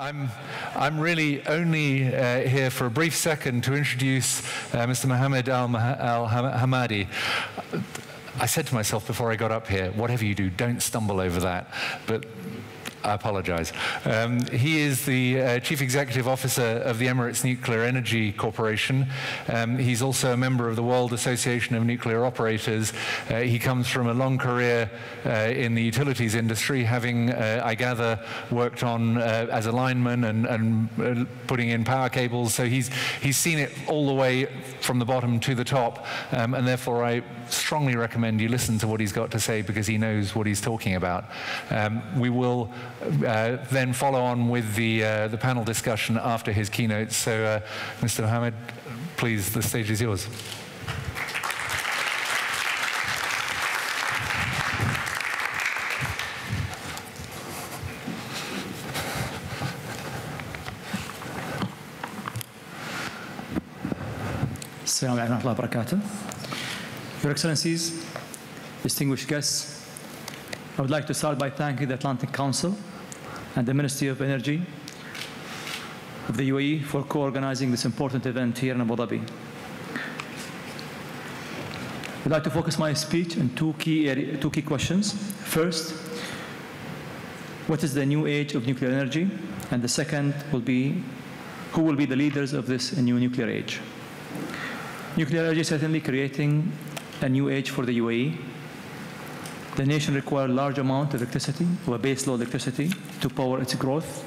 I'm really only here for a brief second to introduce Mr. Mohammed Al-Hamadi. I said to myself before I got up here, whatever you do, don't stumble over that. But I apologize. He is the Chief Executive Officer of the Emirates Nuclear Energy Corporation. He's also a member of the World Association of Nuclear Operators. He comes from a long career in the utilities industry, having, I gather, worked on as a lineman and putting in power cables. So he's seen it all the way from the bottom to the top, and therefore I strongly recommend you listen to what he's got to say, because he knows what he's talking about. We will then follow on with the panel discussion after his keynote. So, Mr. Mohammed, please, the stage is yours. Assalamu alaikum wa rahmatullahi wa barakatuh. Your Excellencies, distinguished guests, I would like to start by thanking the Atlantic Council and the Ministry of Energy of the UAE for co-organizing this important event here in Abu Dhabi. I'd like to focus my speech on two key questions. First, what is the new age of nuclear energy? And the second will be, who will be the leaders of this new nuclear age? Nuclear energy is certainly creating a new age for the UAE. The nation requires a large amount of electricity, or base load electricity, to power its growth,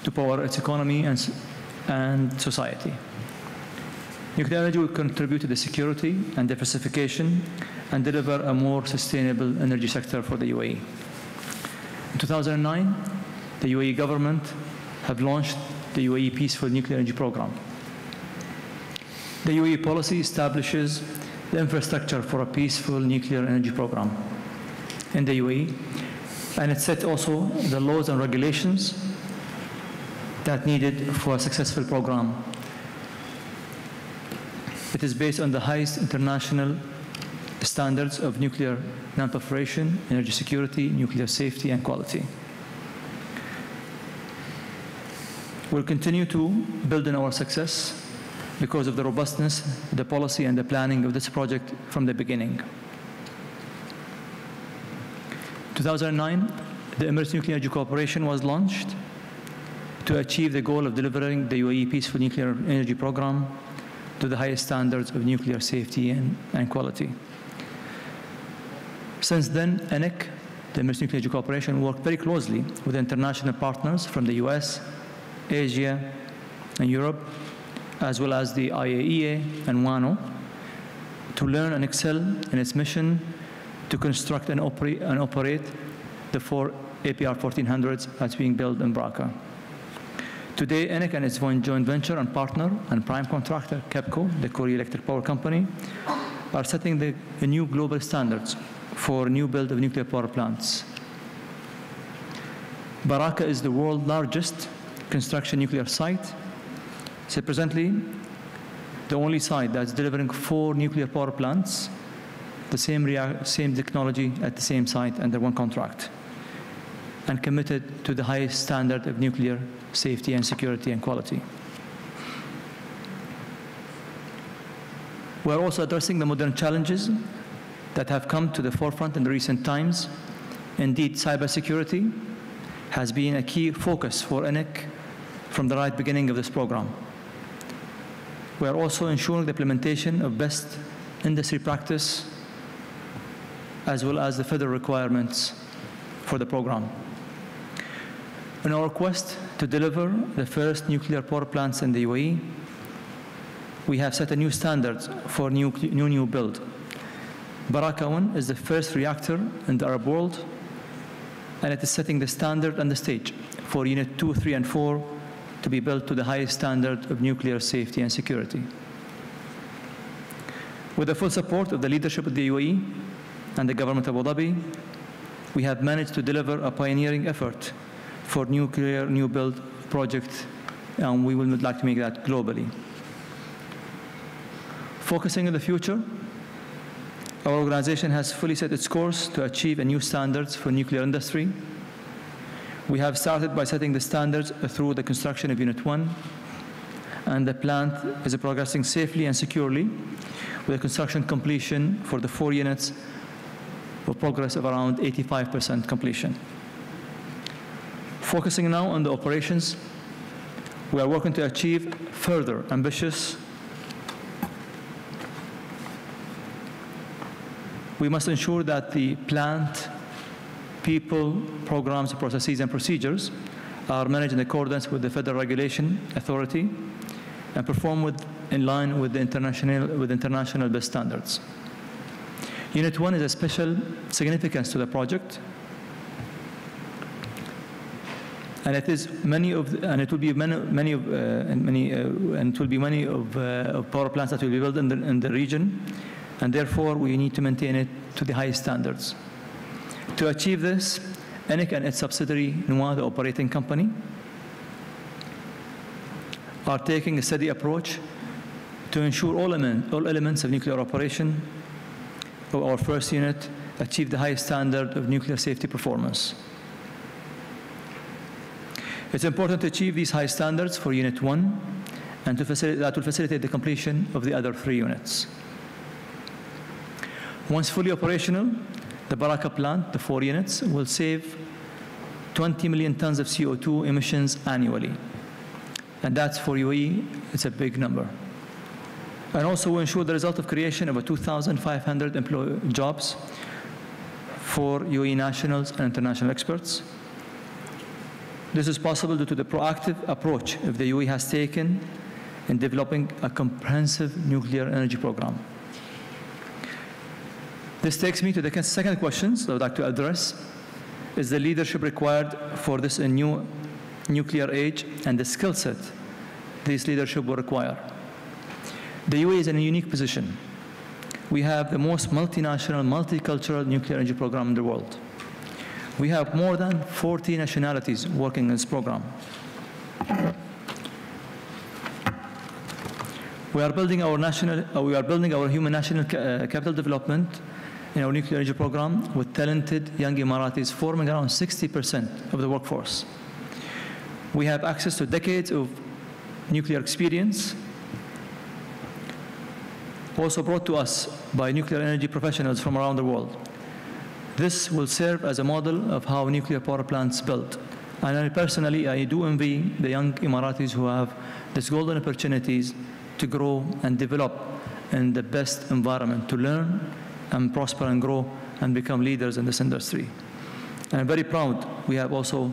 to power its economy and society. Nuclear energy will contribute to the security and diversification and deliver a more sustainable energy sector for the UAE. In 2009, the UAE government have launched the UAE Peaceful Nuclear Energy Program. The UAE policy establishes the infrastructure for a peaceful nuclear energy program in the UAE, and it set also the laws and regulations that needed for a successful program. It is based on the highest international standards of nuclear non-proliferation, energy security, nuclear safety, and quality. We'll continue to build on our success because of the robustness, the policy, and the planning of this project from the beginning. In 2009, the Emirates Nuclear Energy Corporation was launched to achieve the goal of delivering the UAE Peaceful Nuclear Energy Program to the highest standards of nuclear safety and quality. Since then, ENIC, the Emirates Nuclear Energy Corporation, worked very closely with international partners from the US, Asia, and Europe, as well as the IAEA and WANO, to learn and excel in its mission to construct and operate the 4 APR 1400s that's being built in Baraka. Today, ENIC and its joint venture and partner and prime contractor, KEPCO, the Korea Electric Power Company, are setting the new global standards for new build of nuclear power plants. Baraka is the world's largest construction nuclear site. So presently, the only site that's delivering 4 nuclear power plants, the same technology at the same site under one contract, and committed to the highest standard of nuclear safety and security and quality. We're also addressing the modern challenges that have come to the forefront in the recent times. Indeed, cybersecurity has been a key focus for ENIC from the right beginning of this program. We are also ensuring the implementation of best industry practice as well as the federal requirements for the program. In our quest to deliver the first nuclear power plants in the UAE, we have set a new standard for new build. Baraka 1 is the first reactor in the Arab world, and it is setting the standard and the stage for Unit 2, 3, and 4 to be built to the highest standard of nuclear safety and security. With the full support of the leadership of the UAE and the government of Abu Dhabi, we have managed to deliver a pioneering effort for nuclear new build project, and we would like to make that globally. Focusing on the future, our organization has fully set its course to achieve a new standards for nuclear industry We have started by setting the standards through the construction of Unit 1, and the plant is progressing safely and securely, with a construction completion for the 4 units with progress of around 85% completion. Focusing now on the operations, we are working to achieve further ambitious. We must ensure that the plant, people, programs, processes, and procedures are managed in accordance with the Federal Regulation Authority and perform in line with the international best standards. Unit 1 is a special significance to the project, and it will be many power plants that will be built in the region, and therefore we need to maintain it to the highest standards. To achieve this, ENIC and its subsidiary, NUA, the operating company, are taking a steady approach to ensure all elements of nuclear operation of our first unit achieve the highest standard of nuclear safety performance. It's important to achieve these high standards for Unit 1 and that will facilitate the completion of the other 3 units. Once fully operational, the Baraka plant, the 4 units, will save 20 million tons of CO2 emissions annually. And that's for UAE, it's a big number. And also will ensure the result of creation of 2,500 jobs for UAE nationals and international experts. This is possible due to the proactive approach that the UAE has taken in developing a comprehensive nuclear energy program. This takes me to the second question that I would like to address. Is the leadership required for this new nuclear age and the skill set this leadership will require? The UAE is in a unique position. We have the most multinational, multicultural nuclear energy program in the world. We have more than 40 nationalities working in this program. We are building our human national capital development in our nuclear energy program with talented young Emiratis forming around 60% of the workforce. We have access to decades of nuclear experience, also brought to us by nuclear energy professionals from around the world. This will serve as a model of how nuclear power plants built. And I do envy the young Emiratis who have these golden opportunities to grow and develop in the best environment, to learn and prosper and grow and become leaders in this industry. And I'm very proud we have also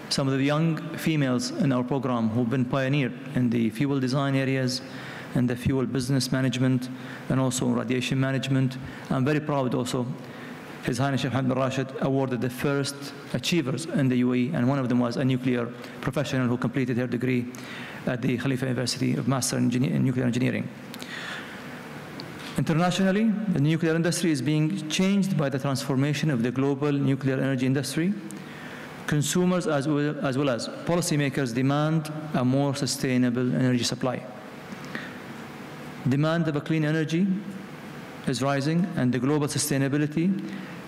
some of the young females in our program who've been pioneered in the fuel design areas, and the fuel business management, and also radiation management. I'm very proud also His Highness Sheikh Mohammed bin Rashid awarded the first achievers in the UAE, and one of them was a nuclear professional who completed her degree at the Khalifa University of Master in Nuclear Engineering. Internationally, the nuclear industry is being changed by the transformation of the global nuclear energy industry. Consumers as well as policymakers demand a more sustainable energy supply. Demand of a clean energy is rising, and the global sustainability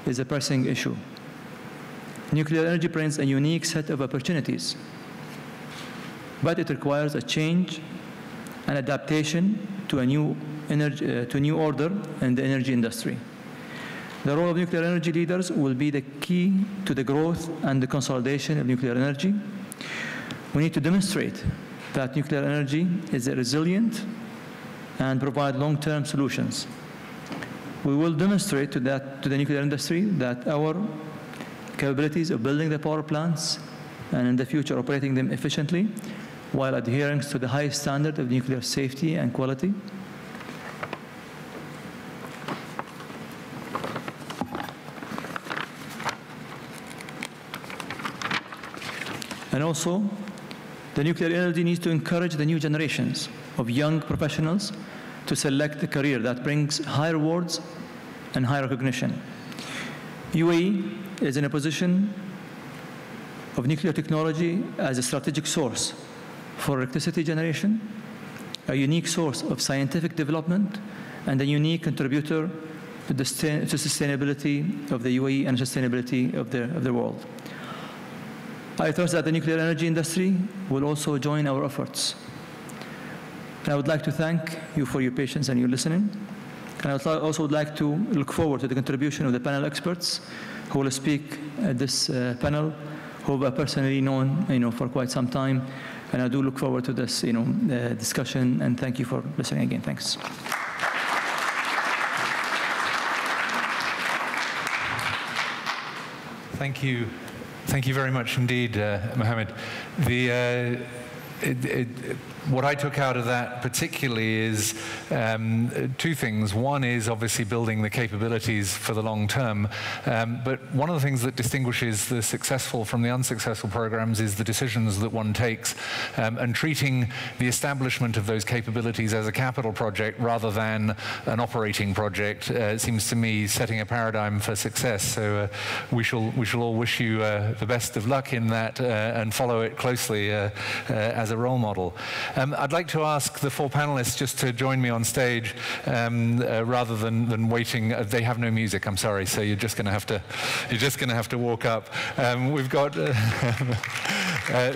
is a pressing issue. Nuclear energy brings a unique set of opportunities, but it requires a change and adaptation to a new order in the energy industry. The role of nuclear energy leaders will be the key to the growth and the consolidation of nuclear energy. We need to demonstrate that nuclear energy is resilient and provide long-term solutions. We will demonstrate to the nuclear industry that our capabilities of building the power plants and in the future operating them efficiently while adhering to the highest standard of nuclear safety and quality. And also, the nuclear energy needs to encourage the new generations of young professionals to select a career that brings high rewards and high recognition. UAE is in a position of nuclear technology as a strategic source for electricity generation, a unique source of scientific development, and a unique contributor to the sustainability of the UAE and sustainability of the world. I trust that the nuclear energy industry will also join our efforts. And I would like to thank you for your patience and your listening. And I also would like to look forward to the contribution of the panel experts who will speak at this panel, who I've personally known for quite some time. And I do look forward to this discussion, and thank you for listening again. Thanks. Thank you. Thank you very much indeed, Mohammed. What I took out of that particularly is two things. One is obviously building the capabilities for the long term, but one of the things that distinguishes the successful from the unsuccessful programs is the decisions that one takes, and treating the establishment of those capabilities as a capital project rather than an operating project seems to me setting a paradigm for success. So we shall all wish you the best of luck in that and follow it closely as a role model. I'd like to ask the four panelists just to join me on stage rather than waiting. They have no music, I'm sorry, so you're just going to have to walk up. We've got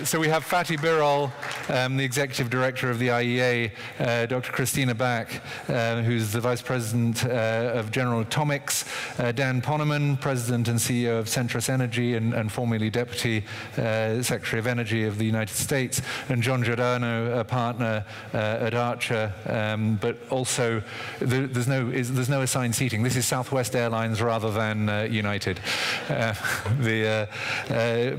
so we have Fatih Birol, the Executive Director of the IEA, Dr. Christina Bach, who's the Vice President of General Atomics, Dan Poneman, President and CEO of Centrus Energy and formerly Deputy Secretary of Energy of the United States, and John Giordano, a partner at Archer, but also there's no assigned seating. This is Southwest Airlines rather than United.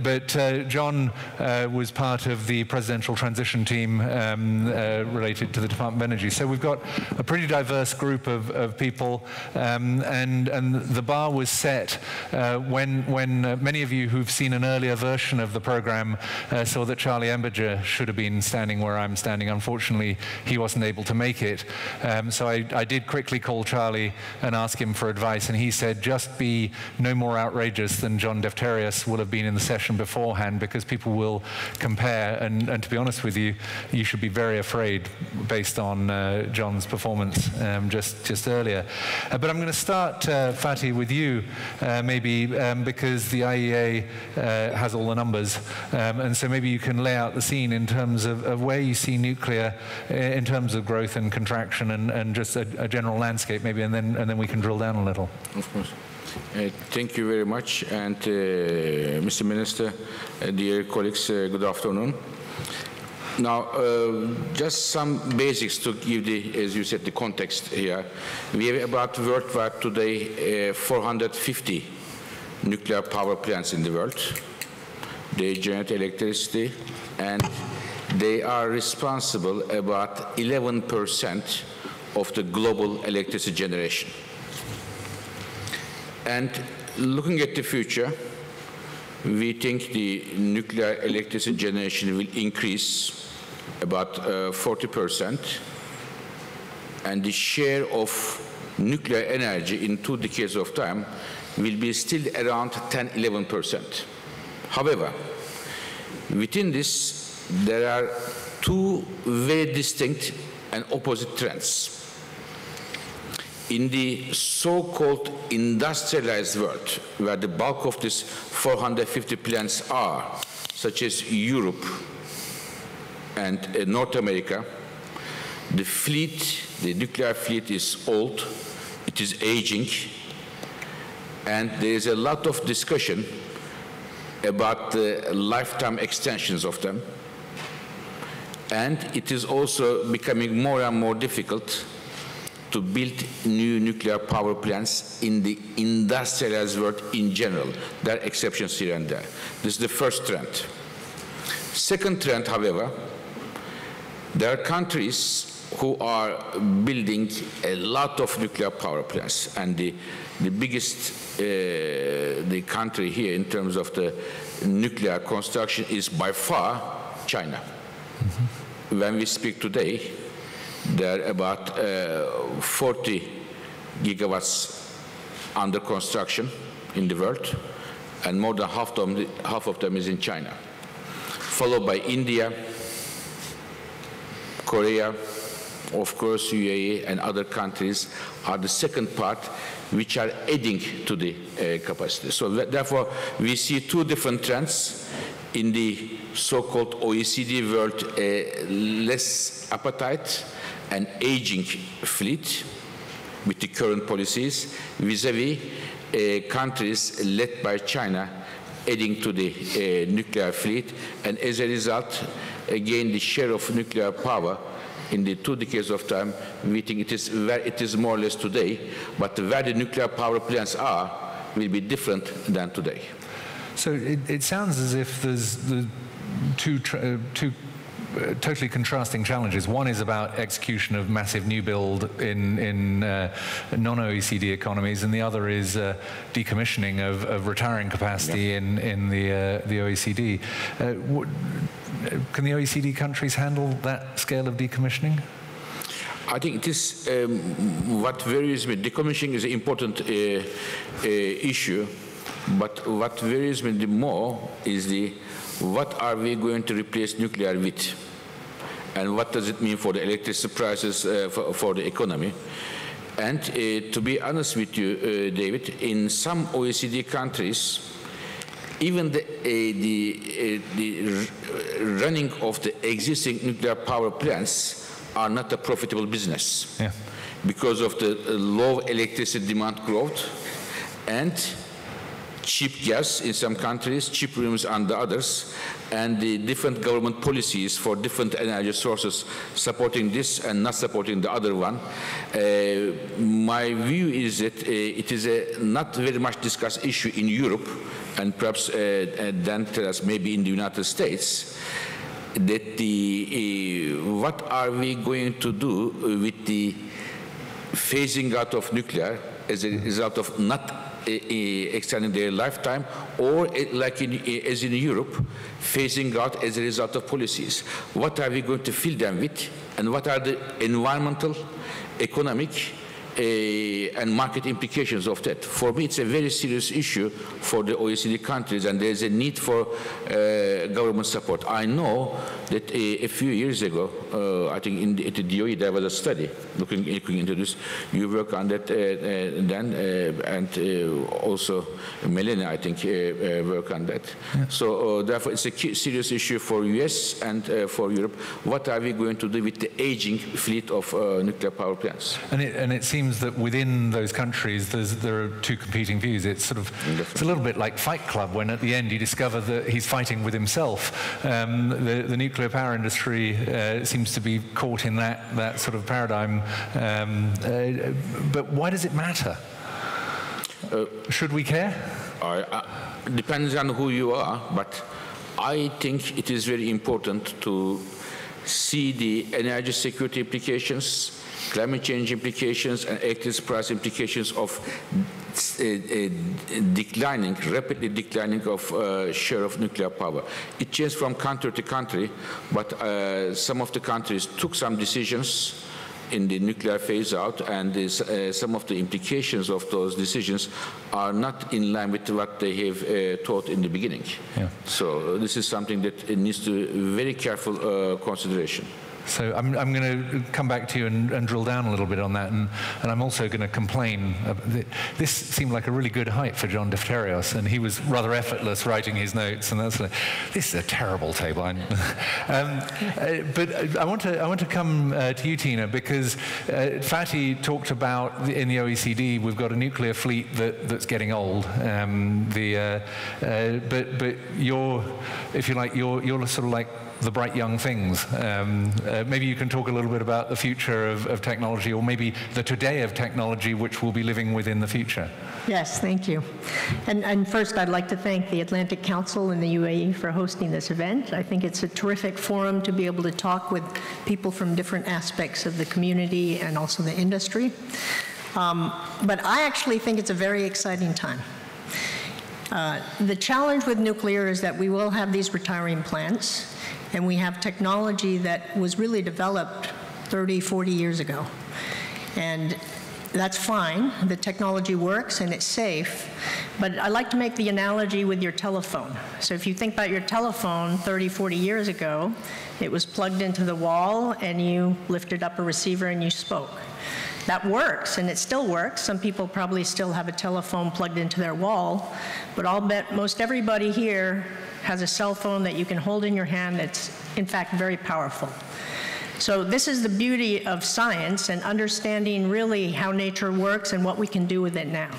But John was part of the presidential transition team related to the Department of Energy. So we've got a pretty diverse group of people, and the bar was set when many of you who've seen an earlier version of the program saw that Charlie Emberger should have been standing where I'm standing. Unfortunately, he wasn't able to make it. So I did quickly call Charlie and ask him for advice, and he said, just be no more outrageous than John Defterios will have been in the session beforehand, because people will compare, and to be honest with you, you should be very afraid based on John's performance just earlier. But I'm going to start, Fatih, with you, maybe because the IEA has all the numbers, and so maybe you can lay out the scene in terms of where you see nuclear in terms of growth and contraction and just a general landscape, maybe, and then we can drill down a little. Of course. Thank you very much, and Mr. Minister, dear colleagues, good afternoon. Now, just some basics to give as you said, the context here. We have about worldwide today 450 nuclear power plants in the world. They generate electricity, and they are responsible about 11% of the global electricity generation. And looking at the future, we think the nuclear electricity generation will increase about 40%, and the share of nuclear energy in 2 decades of time will be still around 10–11%. However, within this, there are two very distinct and opposite trends. In the so-called industrialized world, where the bulk of these 450 plants are, such as Europe and North America, the fleet, the nuclear fleet is old, it is aging, and there is a lot of discussion about the lifetime extensions of them. And it is also becoming more and more difficult to build new nuclear power plants in the industrialized world in general. There are exceptions here and there. This is the first trend. Second trend, however, there are countries who are building a lot of nuclear power plants, and the biggest the country here in terms of the nuclear construction is by far China. Mm-hmm. When we speak today, there are about 40 gigawatts under construction in the world, and more than half of them is in China, followed by India, Korea, of course UAE and other countries are the second part, which are adding to the capacity. So therefore, we see two different trends. in the so-called OECD world, less appetite and aging fleet with the current policies vis-à-vis countries led by China adding to the nuclear fleet, and as a result, again, the share of nuclear power in the 2 decades of time, we think it is where it is more or less today, but where the nuclear power plants are will be different than today. So it sounds as if there's the two totally contrasting challenges. One is about execution of massive new build in non-OECD economies, and the other is decommissioning of retiring capacity in the OECD. Can the OECD countries handle that scale of decommissioning? I think it is what varies me. Decommissioning is an important issue, but what varies me the more is what are we going to replace nuclear with, and what does it mean for the electricity prices for the economy. And to be honest with you, David, in some OECD countries, even the running of the existing nuclear power plants are not a profitable business, because of the low electricity demand growth and cheap gas in some countries, cheap rooms under others, and the different government policies for different energy sources supporting this and not supporting the other one. My view is that it is a not very much discussed issue in Europe, and perhaps then tell us maybe in the United States, that what are we going to do with the phasing out of nuclear as a result of not extending their lifetime, or like as in Europe, phasing out as a result of policies. What are we going to fill them with, and what are the environmental, economic, and market implications of that? For me, it's a very serious issue for the OECD countries, and there's a need for government support. I know that a few years ago, I think at the DOE there was a study looking into this. You work on that then, and also Melanie, I think, work on that. Yeah. So therefore, it's a serious issue for US and for Europe. What are we going to do with the aging fleet of nuclear power plants? And it seems that within those countries there are two competing views. It's a little bit like Fight Club, when at the end you discover that he's fighting with himself. The nuclear power industry seems to be caught in that sort of paradigm. But why does it matter? Should we care? Depends on who you are, but I think it is very important to see the energy security implications, climate change implications, and electricity price implications of rapidly declining of share of nuclear power. It changed from country to country, but some of the countries took some decisions in the nuclear phase out, and some of the implications of those decisions are not in line with what they have thought in the beginning. Yeah. So this is something that needs to very careful consideration. So I'm going to come back to you and drill down a little bit on that, and I'm also going to complain. This seemed like a really good height for John Defterios, and he was rather effortless writing his notes, and that's like, this is a terrible table. But I want to come to you, Tina, because Fatih talked about in the OECD we've got a nuclear fleet that's getting old. But you're, if you like, you're sort of like the bright young things. Maybe you can talk a little bit about the future of technology, or maybe the today of technology which we'll be living with in the future. Yes, thank you. And first, I'd like to thank the Atlantic Council and the UAE for hosting this event. I think it's a terrific forum to be able to talk with people from different aspects of the community and also the industry. But I actually think it's a very exciting time. The challenge with nuclear is that we will have these retiring plants, and we have technology that was really developed 30, 40 years ago. And that's fine. The technology works and it's safe. But I like to make the analogy with your telephone. So if you think about your telephone 30, 40 years ago, it was plugged into the wall and you lifted up a receiver and you spoke. that works, and it still works. Some people probably still have a telephone plugged into their wall, but I'll bet most everybody here has a cell phone that you can hold in your hand that's, in fact, very powerful. So this is the beauty of science and understanding really how nature works and what we can do with it now.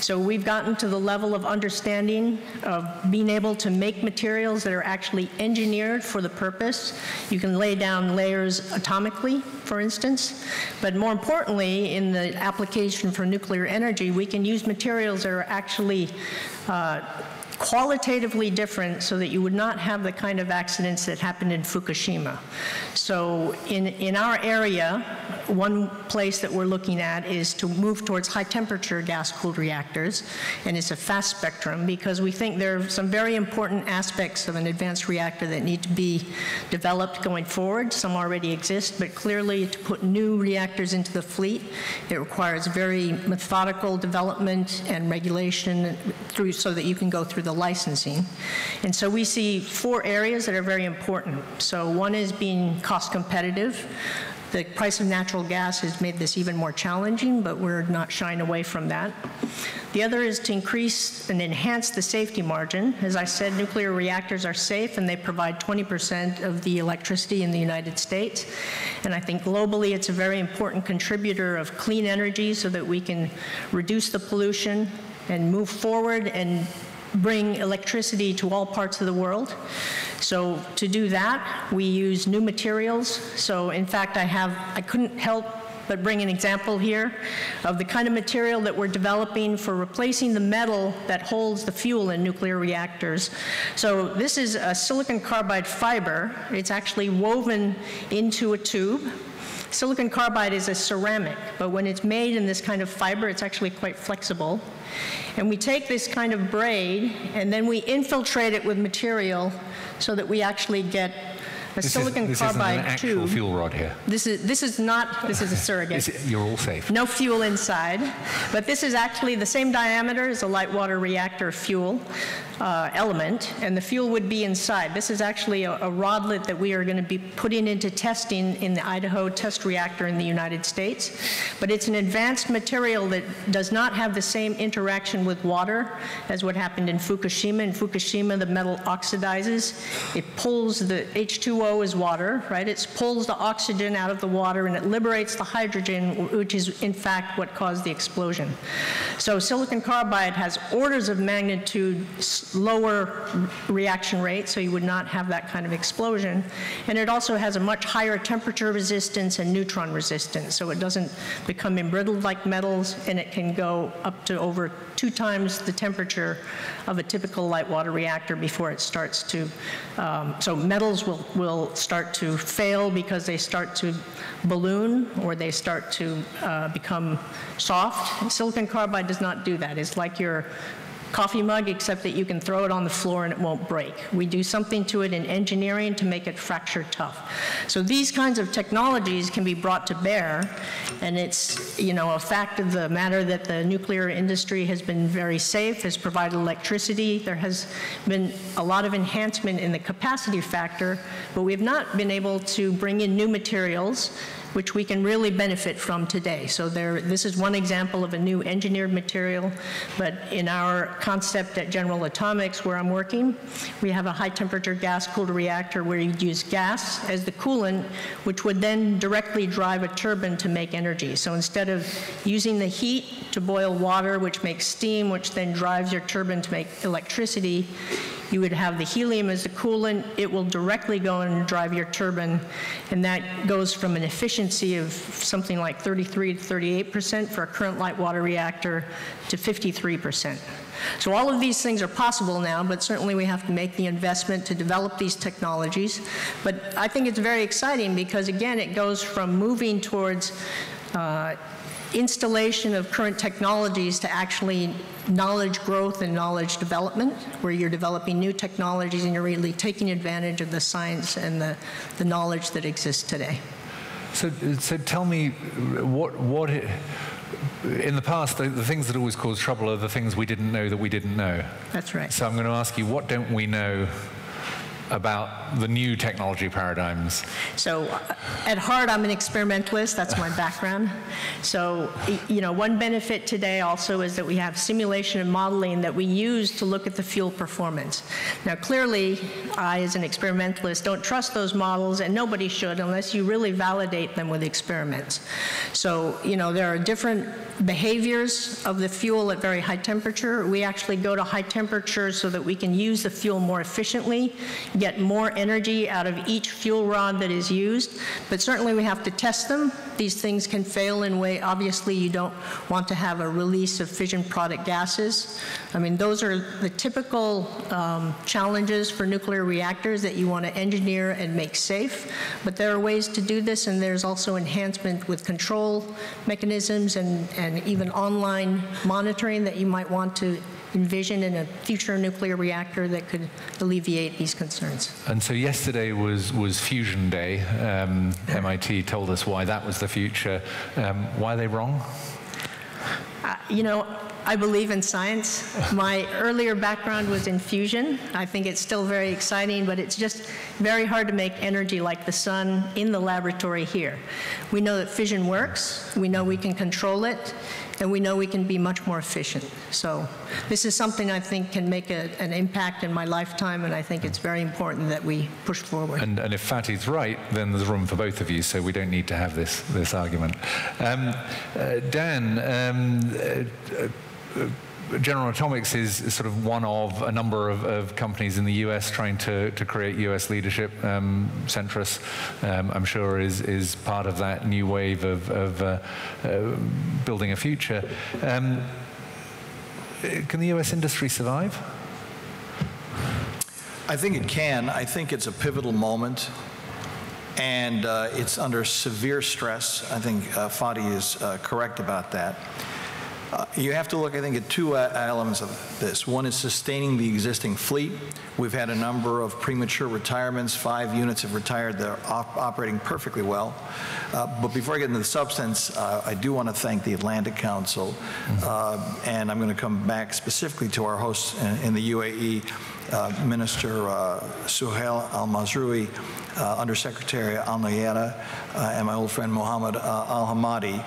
So we've gotten to the level of understanding of being able to make materials that are actually engineered for the purpose. You can lay down layers atomically, for instance, but more importantly, in the application for nuclear energy, we can use materials that are actually qualitatively different so that you would not have the kind of accidents that happened in Fukushima. So in our area, one place that we're looking at is to move towards high-temperature gas-cooled reactors, and it's a fast spectrum because we think there are some very important aspects of an advanced reactor that need to be developed going forward. Some already exist, but clearly to put new reactors into the fleet, it requires very methodical development and regulation through so that you can go through the licensing. And so we see 4 areas that are very important. So one is being cost competitive. The price of natural gas has made this even more challenging, but we're not shying away from that. The other is to increase and enhance the safety margin. As I said, nuclear reactors are safe, and they provide 20% of the electricity in the United States. And I think globally it's a very important contributor of clean energy so that we can reduce the pollution and move forward and bring electricity to all parts of the world. So to do that, we use new materials. So in fact, I couldn't help but bring an example here of the kind of material that we're developing for replacing the metal that holds the fuel in nuclear reactors. So this is a silicon carbide fiber. It's actually woven into a tube. Silicon carbide is a ceramic, but when it's made in this kind of fiber, it's actually quite flexible. And we take this kind of braid, and then we infiltrate it with material so that we actually get a silicon carbide tube. This isn't an actual fuel rod here. This is not, this is a surrogate. You're all safe. No fuel inside, but this is actually the same diameter as a light water reactor fuel element, and the fuel would be inside. This is actually a rodlet that we are going to be putting into testing in the Idaho test reactor in the United States, but it's an advanced material that does not have the same interaction with water as what happened in Fukushima. In Fukushima, the metal oxidizes. It pulls the H2O is water, right? It pulls the oxygen out of the water, and it liberates the hydrogen, which is in fact what caused the explosion. So silicon carbide has orders of magnitude lower reaction rate, so you would not have that kind of explosion. And it also has a much higher temperature resistance and neutron resistance, so it doesn't become embrittled like metals, and it can go up to over 2 times the temperature of a typical light water reactor before it starts to, so metals will start to fail because they start to balloon or they start to become soft. Silicon carbide does not do that. It's like your coffee mug, except that you can throw it on the floor and it won't break. We do something to it in engineering to make it fracture tough. So these kinds of technologies can be brought to bear, and it's, you know, a fact of the matter that the nuclear industry has been very safe, has provided electricity. There has been a lot of enhancement in the capacity factor, but we have not been able to bring in new materials which we can really benefit from today. So this is one example of a new engineered material, but in our concept at General Atomics, where I'm working, we have a high-temperature gas-cooled reactor where you'd use gas as the coolant, which would then directly drive a turbine to make energy. So instead of using the heat to boil water, which makes steam, which then drives your turbine to make electricity, you would have the helium as the coolant. It will directly go and drive your turbine, and that goes from an efficiency of something like 33 to 38% for a current light water reactor to 53%. So all of these things are possible now, but certainly we have to make the investment to develop these technologies. But I think it's very exciting because, again, it goes from moving towards installation of current technologies to actually knowledge growth and knowledge development, where you're developing new technologies and you're really taking advantage of the science and the knowledge that exists today. So tell me, what in the past, the things that always cause trouble are the things we didn't know that we didn't know. That's right. So I'm going to ask you, what don't we know about the new technology paradigms? So at heart, I'm an experimentalist. That's my background. So, one benefit today also is that we have simulation and modeling that we use to look at the fuel performance. Now, clearly, I, as an experimentalist, don't trust those models, and nobody should unless you really validate them with experiments. So, there are different behaviors of the fuel at very high temperature. We actually go to high temperatures so that we can use the fuel more efficiently, get more energy out of each fuel rod that is used, but certainly we have to test them. These things can fail in a way, obviously you don't want to have a release of fission product gases. I mean, those are the typical challenges for nuclear reactors that you want to engineer and make safe, but there are ways to do this, and there's also enhancement with control mechanisms and even online monitoring that you might want to envision in a future nuclear reactor that could alleviate these concerns. And so yesterday was Fusion Day. MIT told us why that was the future. Why are they wrong? I believe in science. My earlier background was in fusion. I think it's still very exciting, but it's just very hard to make energy like the sun in the laboratory here. We know that fission works, we know we can control it, and we know we can be much more efficient. So this is something I think can make an impact in my lifetime, and I think it's very important that we push forward. And if Fatty's right, then there's room for both of you, so we don't need to have this argument. Dan, General Atomics is sort of one of a number of companies in the US trying to create US leadership. Centrus, I'm sure, is part of that new wave of building a future. Can the US industry survive? I think it can. I think it's a pivotal moment, and it's under severe stress. I think Fatty is correct about that. You have to look, I think, at two elements of this. One is sustaining the existing fleet. We've had a number of premature retirements. 5 units have retired. They're operating perfectly well. But before I get into the substance, I do want to thank the Atlantic Council. And I'm going to come back specifically to our hosts in the UAE, Minister Suhail Al-Mazroui, Undersecretary Al-Nayada, and my old friend Mohammed Al-Hamadi.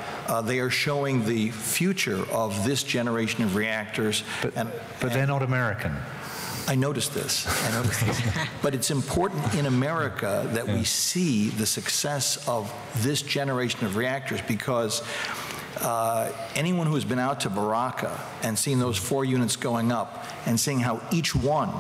They are showing the future of this generation of reactors. But they're not American. I noticed this. But it's important in America that we see the success of this generation of reactors, because anyone who has been out to Baraka and seen those 4 units going up and seeing how each one,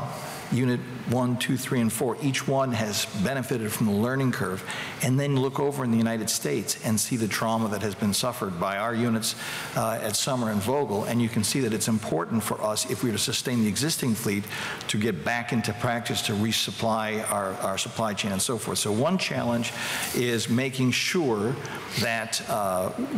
Unit 1, 2, 3, and 4, each one has benefited from the learning curve, and then look over in the United States and see the trauma that has been suffered by our units at Summer and Vogel, and you can see that it's important for us, if we were to sustain the existing fleet, to get back into practice to resupply our supply chain and so forth. So one challenge is making sure that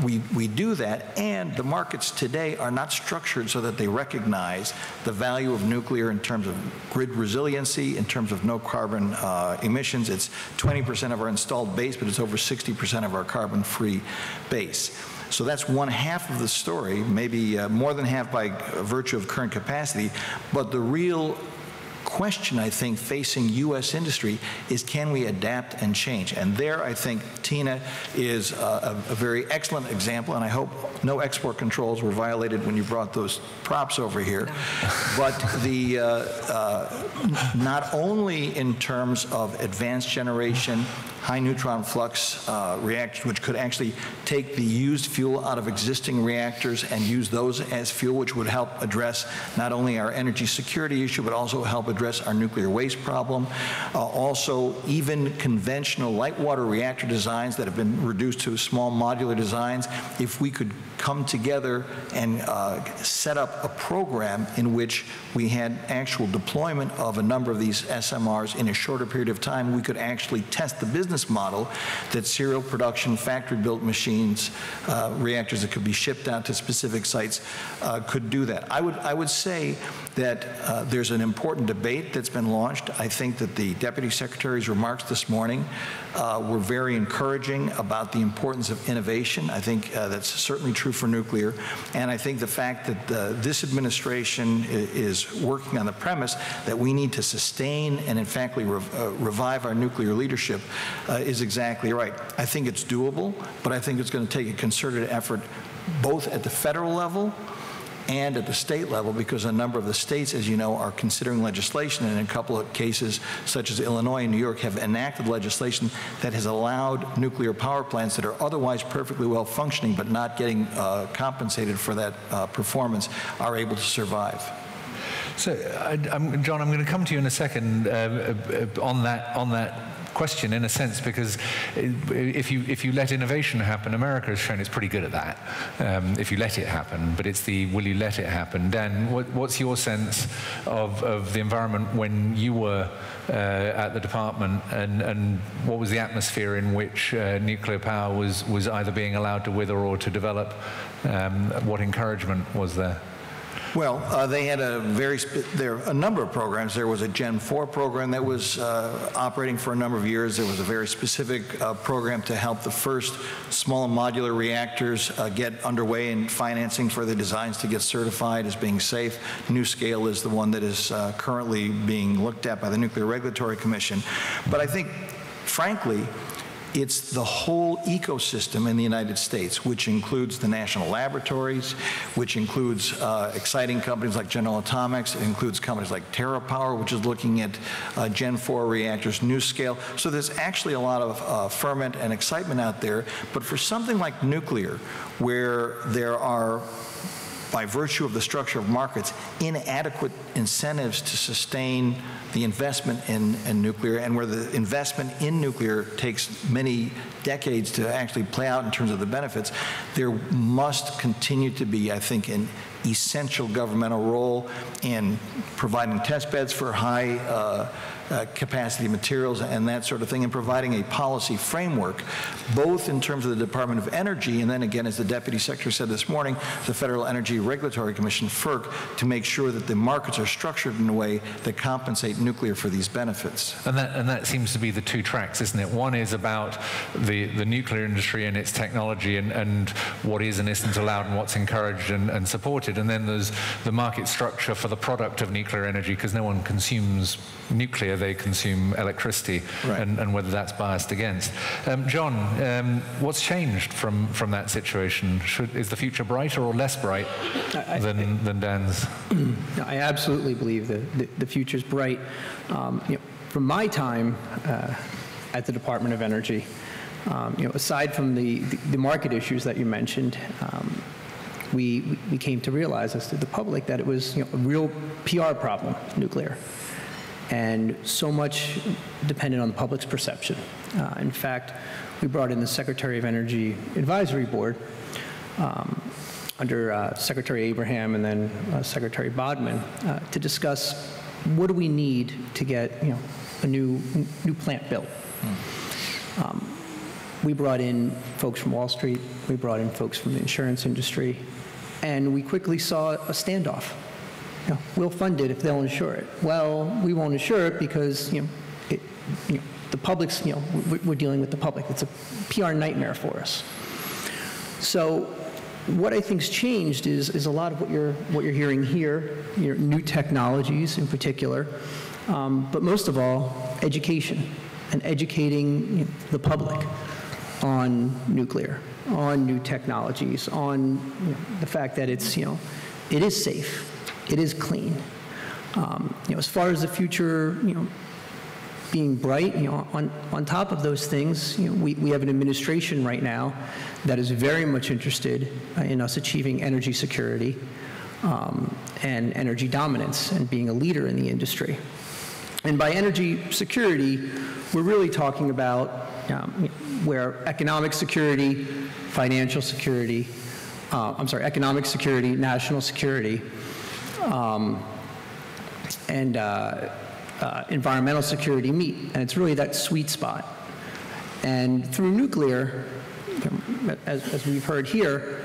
we do that, and the markets today are not structured so that they recognize the value of nuclear in terms of grid resiliency, in terms of no carbon emissions. It's 20% of our installed base, but it's over 60% of our carbon-free base. So that's one half of the story, maybe more than half by virtue of current capacity, but the real question, I think, facing U.S. industry is, can we adapt and change? And there, I think, Tina is a very excellent example, and I hope no export controls were violated when you brought those props over here. No. But the not only in terms of advanced generation, high neutron flux reactors, which could actually take the used fuel out of existing reactors and use those as fuel, which would help address not only our energy security issue, but also help address our nuclear waste problem. Also, even conventional light water reactor designs that have been reduced to small modular designs, if we could come together and set up a program in which we had actual deployment of a number of these SMRs in a shorter period of time, we could actually test the business model that serial production, factory-built machines, reactors that could be shipped out to specific sites could do that. I would say that there's an important debate debate that's been launched. I think that the Deputy Secretary's remarks this morning were very encouraging about the importance of innovation. I think that's certainly true for nuclear. And I think the fact that this administration is working on the premise that we need to sustain and, in fact, revive our nuclear leadership is exactly right. I think it's doable, but I think it's going to take a concerted effort both at the federal level and at the state level, because a number of the states, as you know, are considering legislation, and in a couple of cases, such as Illinois and New York, have enacted legislation that has allowed nuclear power plants that are otherwise perfectly well functioning but not getting compensated for that performance are able to survive. So, John, I'm going to come to you in a second on that question, in a sense, because if you let innovation happen, America has shown it's pretty good at that. If you let it happen, but it's the will you let it happen. Dan, what's your sense of the environment when you were at the department, and what was the atmosphere in which nuclear power was either being allowed to wither or to develop? What encouragement was there? Well, they had a number of programs. There was a Gen 4 program that was operating for a number of years. There was a very specific program to help the first small modular reactors get underway in financing for the designs to get certified as being safe. NuScale is the one that is currently being looked at by the Nuclear Regulatory Commission. But I think, frankly, it's the whole ecosystem in the United States, which includes the national laboratories, which includes exciting companies like General Atomics. It includes companies like TerraPower, which is looking at Gen 4 reactors, NuScale. So there's actually a lot of ferment and excitement out there. But for something like nuclear, where there are, by virtue of the structure of markets, inadequate incentives to sustain the investment in nuclear, and where the investment in nuclear takes many decades to actually play out in terms of the benefits, there must continue to be, I think, an essential governmental role in providing test beds for high capacity materials and that sort of thing, and providing a policy framework, both in terms of the Department of Energy, and then again, as the Deputy Secretary said this morning, the Federal Energy Regulatory Commission, FERC, to make sure that the markets are structured in a way that compensate nuclear for these benefits. And that seems to be the two tracks, isn't it? One is about the nuclear industry and its technology, and what is and isn't allowed and what's encouraged and supported. And then there's the market structure for the product of nuclear energy, because no one consumes nuclear, they consume electricity, right, and whether that's biased against. John, what's changed from that situation? Is the future brighter or less bright than Dan's? I absolutely believe that the future's bright. From my time at the Department of Energy, aside from the market issues that you mentioned, we came to realize as to the public that it was a real PR problem, nuclear, and so much depended on the public's perception. In fact, we brought in the Secretary of Energy Advisory Board under Secretary Abraham and then Secretary Bodman to discuss what do we need to get a new plant built. We brought in folks from Wall Street, we brought in folks from the insurance industry, and we quickly saw a standoff. We'll fund it if they'll insure it. Well, we won't insure it because the public's, we're dealing with the public. It's a PR nightmare for us. So what I think's changed is a lot of what you're hearing here, new technologies in particular, but most of all, education, and educating the public on nuclear, on new technologies, on the fact that it is safe. It is clean. As far as the future, being bright, on top of those things, we have an administration right now that is very much interested in us achieving energy security and energy dominance and being a leader in the industry. And by energy security, we're really talking about where economic security, financial security, economic security, national security, and environmental security meet, and it's really that sweet spot. And through nuclear, as we've heard here,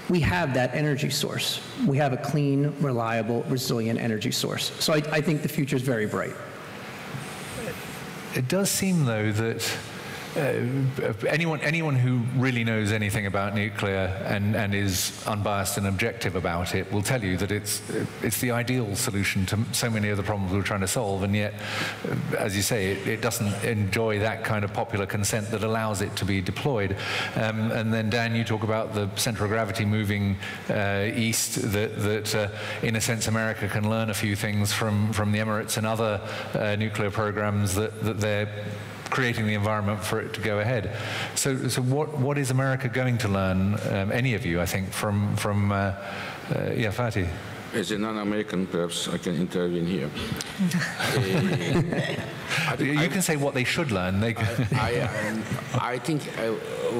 we have that energy source. We have a clean, reliable, resilient energy source. So I think the future is very bright. It does seem, though, that anyone who really knows anything about nuclear and is unbiased and objective about it will tell you that it's the ideal solution to so many of the problems we're trying to solve, and yet, as you say, it doesn't enjoy that kind of popular consent that allows it to be deployed. And then, Dan, you talk about the center of gravity moving east, that in a sense America can learn a few things from the Emirates and other nuclear programs that they're creating the environment for it to go ahead. So what is America going to learn, any of you, I think, from Fatih? As a non-American, perhaps I can intervene here. You can say what they should learn. I think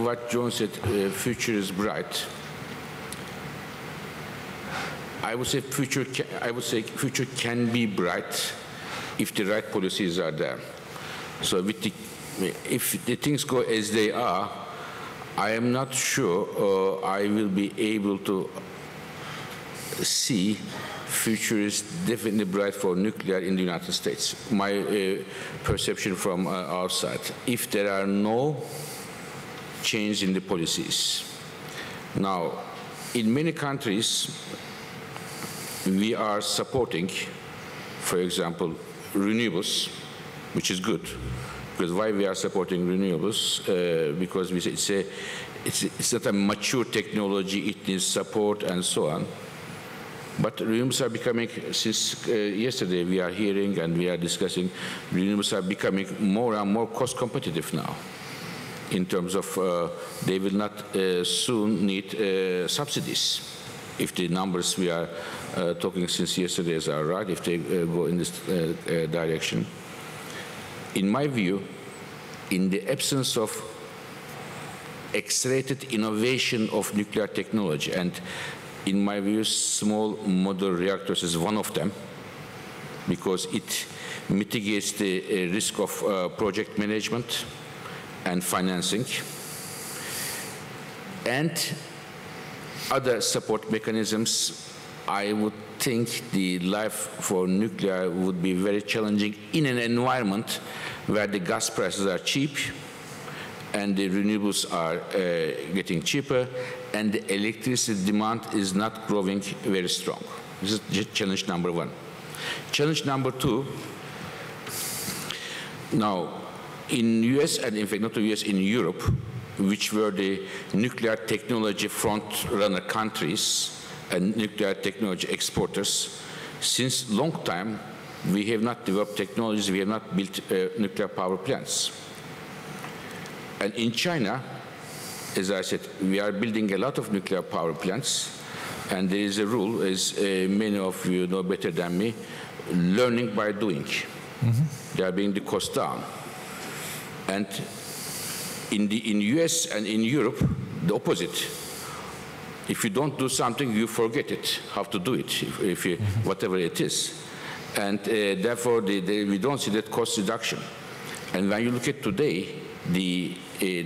what John said, future is bright. I would say future can be bright if the right policies are there. So if the things go as they are, I am not sure I will be able to see future is definitely bright for nuclear in the United States. My perception from outside. If there are no change in the policies. Now, in many countries, we are supporting, for example, renewables, which is good. Because why we are supporting renewables? Because we say it's not a mature technology, it needs support and so on. But renewables are becoming, since yesterday we are hearing and we are discussing, renewables are becoming more and more cost competitive now. In terms of they will not soon need subsidies. If the numbers we are talking since yesterday are right, if they go in this direction. In my view, in the absence of accelerated innovation of nuclear technology, and in my view, small modular reactors is one of them, because it mitigates the risk of project management and financing, and other support mechanisms. I would think the life for nuclear would be very challenging in an environment where the gas prices are cheap and the renewables are getting cheaper and the electricity demand is not growing very strong. This is challenge number one. Challenge number two, now in US, and in fact not the US, in Europe, which were the nuclear technology front-runner countries and nuclear technology exporters, since long time, we have not developed technologies, we have not built nuclear power plants. And in China, as I said, we are building a lot of nuclear power plants, and there is a rule, as many of you know better than me, learning by doing. Mm-hmm. They are bringing the cost down. And in US and in Europe, the opposite. If you don't do something, you forget it, how to do it, if you, whatever it is. And therefore, we don't see that cost reduction. And when you look at today, the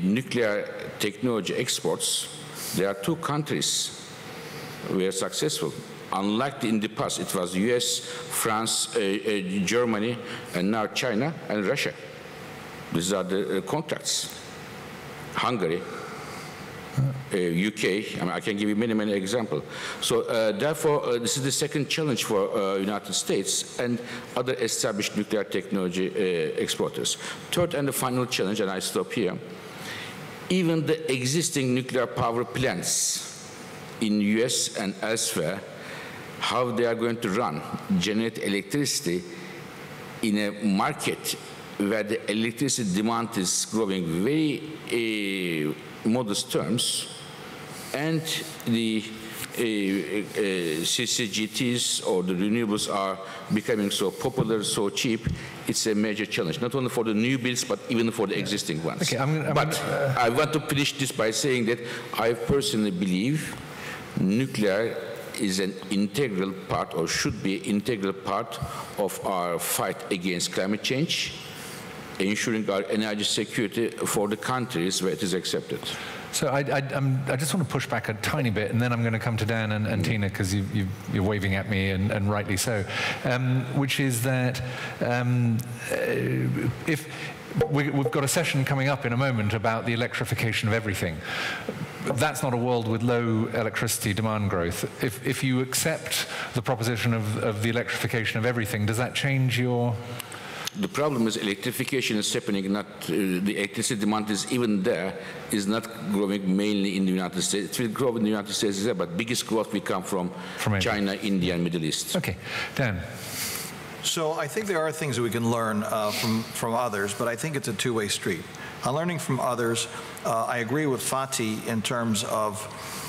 nuclear technology exports, there are two countries who are successful. Unlike in the past, it was US, France, Germany, and now China and Russia. These are the contracts. Hungary, UK, I can give you many, many examples. So therefore, this is the second challenge for United States and other established nuclear technology exporters. Third and the final challenge, and I stop here, even the existing nuclear power plants in US and elsewhere, how they are going to run, generate electricity in a market where the electricity demand is growing very modest terms, and the CCGTs or the renewables are becoming so popular, so cheap, it's a major challenge, not only for the new builds, but even for the existing ones. Okay, I want to finish this by saying that I personally believe nuclear is an integral part, or should be an integral part, of our fight against climate change, ensuring our energy security for the countries where it is accepted. So I just want to push back a tiny bit, and then I'm going to come to Dan and Tina, because you're waving at me, and rightly so, which is that if we've got a session coming up in a moment about the electrification of everything. That's not a world with low electricity demand growth. If you accept the proposition of the electrification of everything, does that change your... The problem is electrification is happening, not the electricity demand is even there, is not growing mainly in the United States. It will grow in the United States, but biggest growth will come from China, India, and Middle East. Okay, Dan. So I think there are things that we can learn from others, but I think it's a two-way street. On learning from others, I agree with Fatih in terms of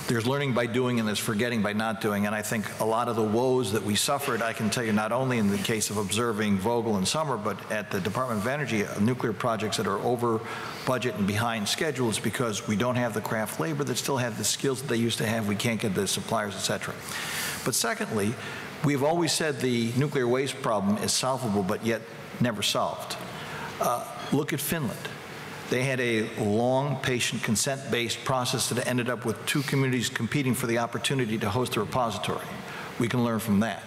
there's learning by doing and there's forgetting by not doing, and I think a lot of the woes that we suffered, I can tell you not only in the case of observing Vogel and Summer, but at the Department of Energy, nuclear projects that are over budget and behind schedule is because we don't have the craft labor that still have the skills that they used to have, we can't get the suppliers, et cetera. But secondly, we've always said the nuclear waste problem is solvable, but yet never solved. Look at Finland. They had a long, patient, consent-based process that ended up with two communities competing for the opportunity to host a repository. We can learn from that.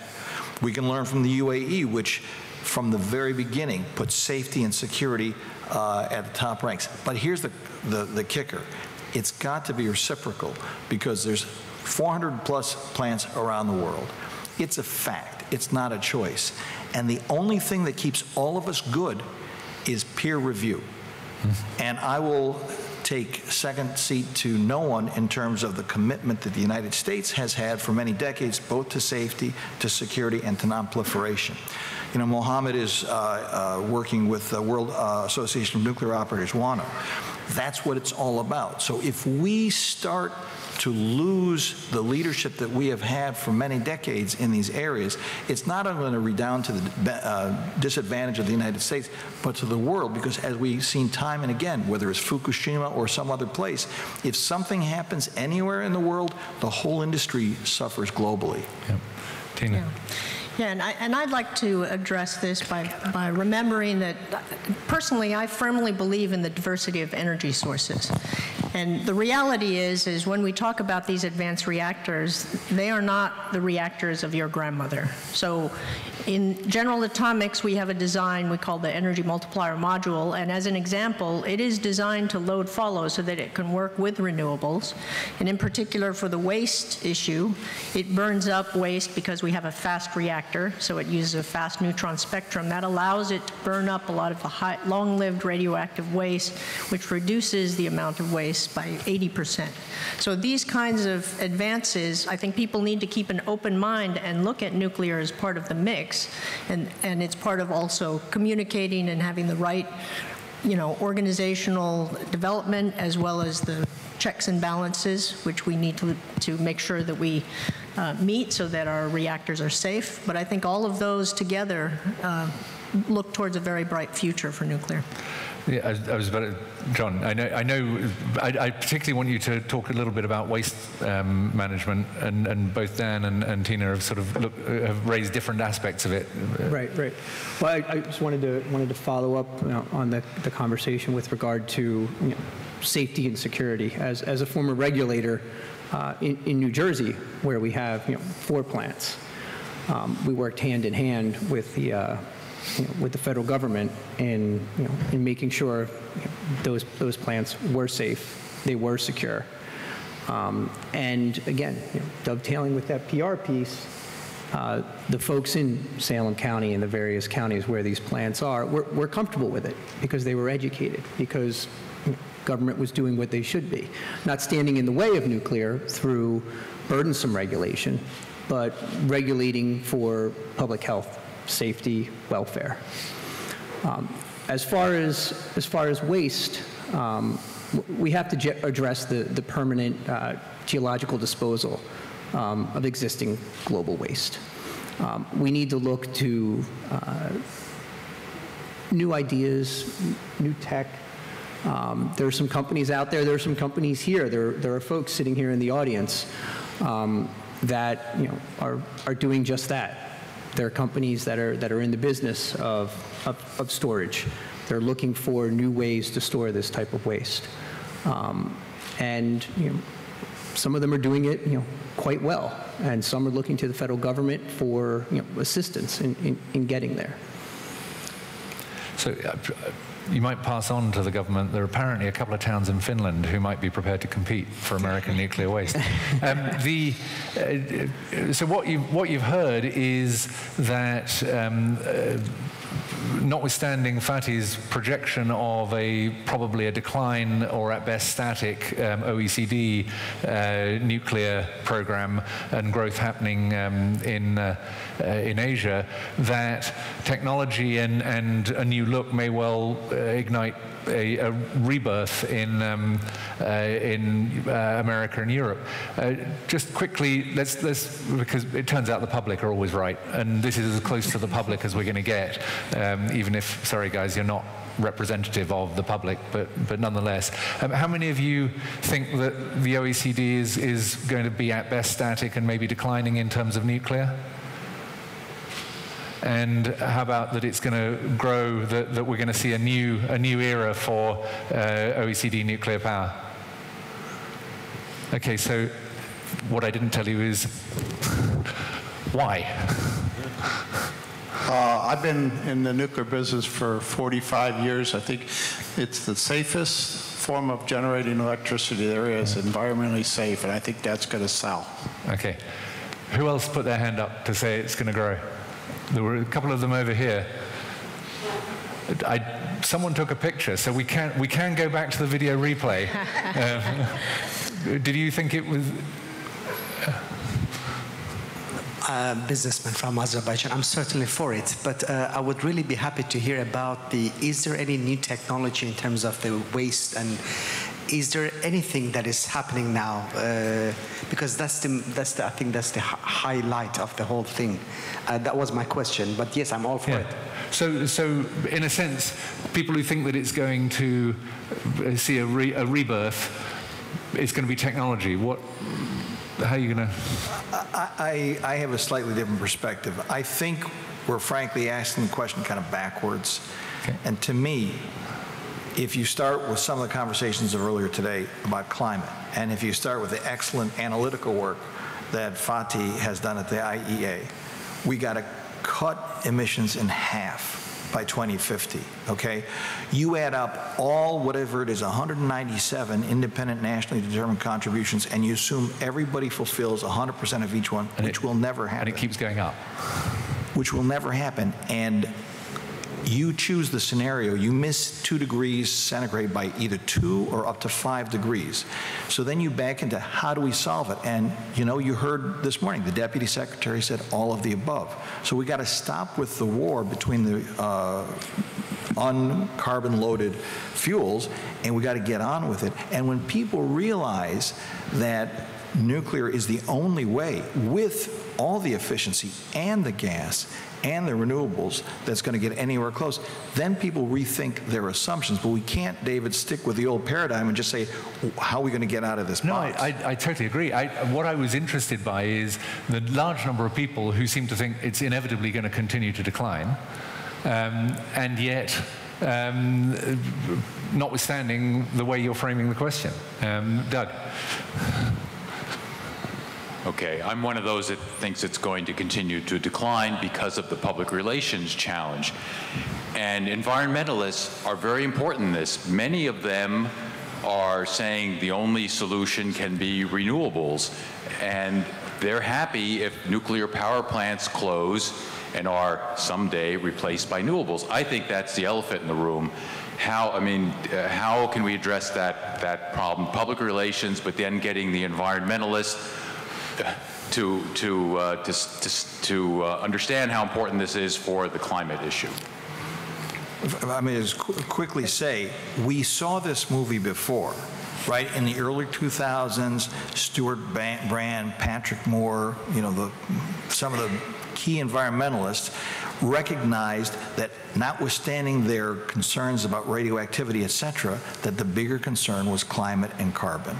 We can learn from the UAE, which from the very beginning put safety and security at the top ranks. But here's the kicker. It's got to be reciprocal because there's 400 plus plants around the world. It's a fact. It's not a choice. And the only thing that keeps all of us good is peer review. And I will take second seat to no one in terms of the commitment that the United States has had for many decades, both to safety, to security, and to non-proliferation. You know, Mohammed is working with the World Association of Nuclear Operators, WANO. That's what it's all about. So if we start to lose the leadership that we have had for many decades in these areas, it's not only going to redound to the disadvantage of the United States, but to the world, because as we've seen time and again, whether it's Fukushima or some other place, if something happens anywhere in the world, the whole industry suffers globally. Yep. Tina. Yeah. Yeah, and I'd like to address this by remembering that, personally, I firmly believe in the diversity of energy sources. And the reality is when we talk about these advanced reactors, they are not the reactors of your grandmother. So in General Atomics, we have a design we call the Energy Multiplier Module, and as an example, it is designed to load follow so that it can work with renewables. And in particular, for the waste issue, it burns up waste because we have a fast reactor, so it uses a fast neutron spectrum. That allows it to burn up a lot of the long-lived radioactive waste, which reduces the amount of waste by 80%. So these kinds of advances, I think people need to keep an open mind and look at nuclear as part of the mix, and it's part of also communicating and having the right, you know, organizational development as well as the checks and balances, which we need to make sure that we meet so that our reactors are safe. But I think all of those together look towards a very bright future for nuclear. Yeah, I was about to, John, I particularly want you to talk a little bit about waste management, and both Dan and Tina have sort of have raised different aspects of it. Right. Well, I just wanted to follow up on the conversation with regard to safety and security. As a former regulator in New Jersey, where we have 4 plants, we worked hand in hand with the federal government in making sure those plants were safe, they were secure, and again, dovetailing with that PR piece, the folks in Salem County and the various counties where these plants are, were comfortable with it because they were educated, because government was doing what they should be, not standing in the way of nuclear through burdensome regulation, but regulating for public health, safety, welfare. As far as waste, we have to address the permanent geological disposal of existing global waste. We need to look to new ideas, new tech. There are some companies out there. There are some companies here. There are folks sitting here in the audience that are doing just that. There are companies that are in the business of storage. They're looking for new ways to store this type of waste. And some of them are doing it quite well, and some are looking to the federal government for assistance in getting there. So you might pass on to the government. There are apparently a couple of towns in Finland who might be prepared to compete for American nuclear waste. So what you've heard is that notwithstanding Fatih's projection of probably a decline or at best static OECD nuclear program and growth happening in Asia, that technology and a new look may well ignite a rebirth in America and Europe. Just quickly, let's because it turns out the public are always right, and this is as close to the public as we're going to get, even if, sorry guys, you're not representative of the public, but nonetheless. How many of you think that the OECD is going to be at best static and maybe declining in terms of nuclear? And how about that it's going to grow, that we're going to see a new era for OECD nuclear power? Okay, so what I didn't tell you is why? I've been in the nuclear business for 45 years. I think it's the safest form of generating electricity there is, environmentally safe, and I think that's going to sell. Okay. Who else put their hand up to say it's going to grow? There were a couple of them over here. Someone took a picture, so we can go back to the video replay. Did you think it was? Businessman from Azerbaijan. I'm certainly for it, but I would really be happy to hear about is there any new technology in terms of the waste, and is there anything that is happening now? Because I think that's the highlight of the whole thing. That was my question, but yes, I'm all for it. So in a sense, people who think that it's going to see a rebirth, it's going to be technology. How are you going to? I have a slightly different perspective. I think we're frankly asking the question kind of backwards. Okay. And to me, if you start with some of the conversations of earlier today about climate, and if you start with the excellent analytical work that Fatih has done at the IEA, we got to cut emissions in half by 2050, okay? You add up all, whatever it is, 197 independent nationally determined contributions, and you assume everybody fulfills 100% of each one, which will never happen. And it keeps going up. Which will never happen. And you choose the scenario, you miss 2 degrees centigrade by either 2 or up to 5 degrees. So then you back into how do we solve it? And you heard this morning, the Deputy Secretary said all of the above. So we got to stop with the war between the uncarbon loaded fuels, and we got to get on with it. And when people realize that nuclear is the only way, with all the efficiency and the gas and the renewables, that's going to get anywhere close, then people rethink their assumptions. But we can't, David, stick with the old paradigm and just say, how are we going to get out of this box? No, I totally agree. What I was interested by is the large number of people who seem to think it's inevitably going to continue to decline, and yet, notwithstanding the way you're framing the question. Doug. Okay, I'm one of those that thinks it's going to continue to decline because of the public relations challenge. And environmentalists are very important in this. Many of them are saying the only solution can be renewables, and they're happy if nuclear power plants close and are someday replaced by renewables. I think that's the elephant in the room. How can we address that problem? Public relations, but then getting the environmentalists to understand how important this is for the climate issue. I mean, just quickly say, we saw this movie before, right? In the early 2000s, Stuart Brand, Patrick Moore, some of the key environmentalists recognized that, notwithstanding their concerns about radioactivity, et cetera, that the bigger concern was climate and carbon.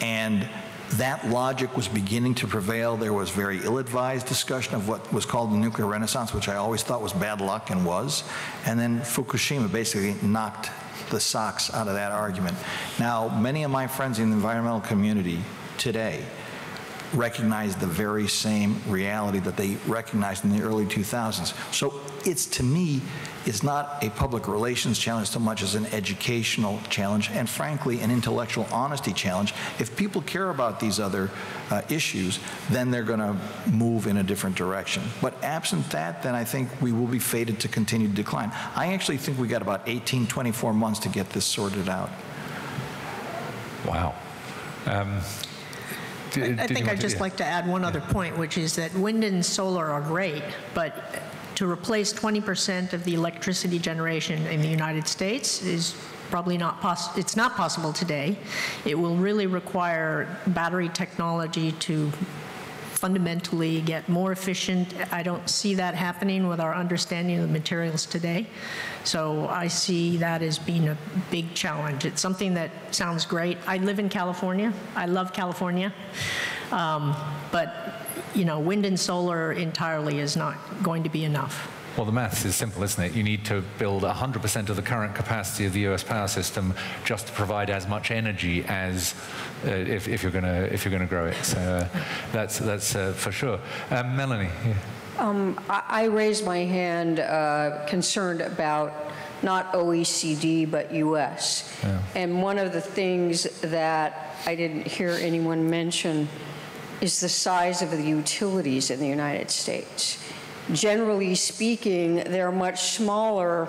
And that logic was beginning to prevail. There was very ill-advised discussion of what was called the nuclear renaissance, which I always thought was bad luck and was. And then Fukushima basically knocked the socks out of that argument. Now, many of my friends in the environmental community today recognize the very same reality that they recognized in the early 2000s. So it's, to me, is not a public relations challenge so much as an educational challenge and, frankly, an intellectual honesty challenge. If people care about these other issues, then they're going to move in a different direction. But absent that, then I think we will be fated to continue to decline. I actually think we got about 18, 24 months to get this sorted out. Wow. I think I'd just like to add one other point, which is that wind and solar are great, but to replace 20% of the electricity generation in the United States is probably not possible. It's not possible today. It will really require battery technology to fundamentally get more efficient. I don't see that happening with our understanding of the materials today. So I see that as being a big challenge. It's something that sounds great. I live in California. I love California. But, you know, wind and solar entirely is not going to be enough. Well, the maths is simple, isn't it? You need to build 100% of the current capacity of the U.S. power system just to provide as much energy as if you're going to grow it. So that's for sure. Melanie. Yeah. I raised my hand concerned about not OECD but U.S. Yeah. And one of the things that I didn't hear anyone mention is the size of the utilities in the United States. Generally speaking, they're much smaller,